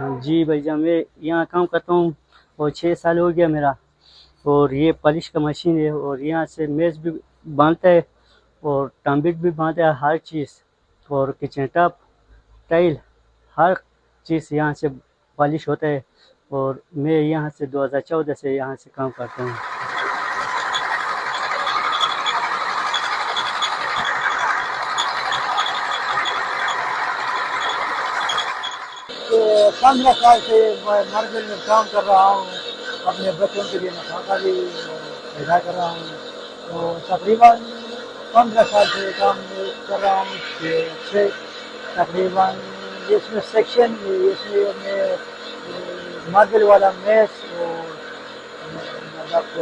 جی بھائی جان، میں یہاں کام کرتا ہوں اور 6 سال ہو گیا میرا، اور یہ پالش کا مشین ہے، اور یہاں سے میز بھی باندھتا ہے اور ٹمبٹ بھی باندھتا ہے، ہر چیز، اور کچن ٹاپ، ٹائل، ہر چیز یہاں سے پالش ہوتا ہے، اور میں یہاں سے 2014 سے یہاں سے کام کرتا ہوں۔ 15 سال سے میں مارکیٹ میں کام کر رہا ہوں، اپنے بچوں کے لیے میں کھانا بھی پیدا کر رہا ہوں، تو تقریباً 15 سال سے کام کر رہا ہوں کہ تقریباً اس میں سیکشن، اس میں ماربل والا میس، مطلب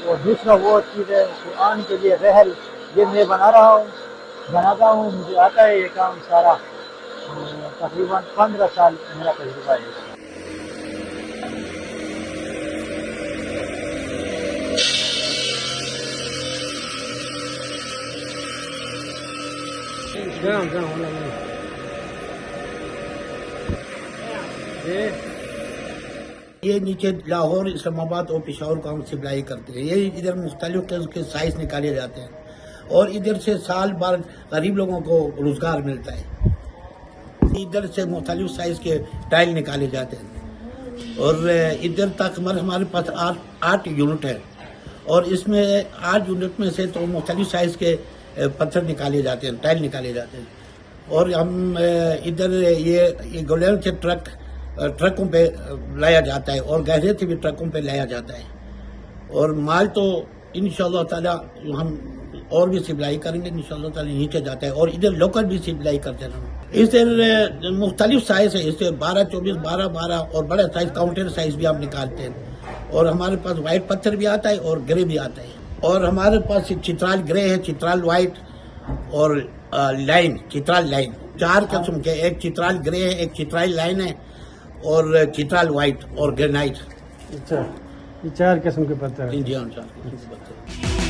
وہ دوسرا وہ چیز ہے قرآن کے لیے رحل، یہ میں بناتا ہوں، مجھے آتا ہے یہ کام سارا، تقریباً 15 سال میرا تجربہ ہے۔ یہ نیچے لاہور، اسلام آباد اور پشاور کا ہم سپلائی کرتے ہیں۔ یہ ادھر مختلف قسم کے سائز نکالے جاتے ہیں، اور ادھر سے سال بھر غریب لوگوں کو روزگار ملتا ہے۔ ادھر سے مختلف سائز کے ٹائل نکالے جاتے ہیں، اور ادھر تک ہمارے پاس 8 یونٹ ہے، اور اس میں 8 یونٹ میں سے تو مختلف سائز کے پتھر نکالے جاتے ہیں، ٹائل نکالے جاتے ہیں، اور ہم ادھر یہ گولین کے ٹرکوں پہ لایا جاتا ہے، اور گہرے سے بھی ٹرکوں پہ لایا جاتا ہے، اور مال تو انشاءاللہ تعالی ہم اور بھی سپلائی کریں گے، انشاءاللہ تعالی نیچے جاتا ہے، اور ادھر لوکل بھی سپلائی کرتے ہیں۔ اس سے مختلف سائز ہے، اس سے 12, 24, 12 اور بڑا سائز کاؤنٹر سائز بھی ہم نکالتے ہیں، اور ہمارے پاس وائٹ پتھر بھی آتا ہے اور گرے بھی آتا ہے، اور ہمارے پاس چترال گرے ہے، چترال وائٹ اور لائن، چترال لائن، 4 قسم کے، ایک چترال گرے ہے، ایک چترال لائن ہے، اور چترال وائٹ اور گرینائٹ۔ اچھا، یہ 4 قسم کے پتھر ہیں۔ جی ہاں، 4 قسم کے پتھر۔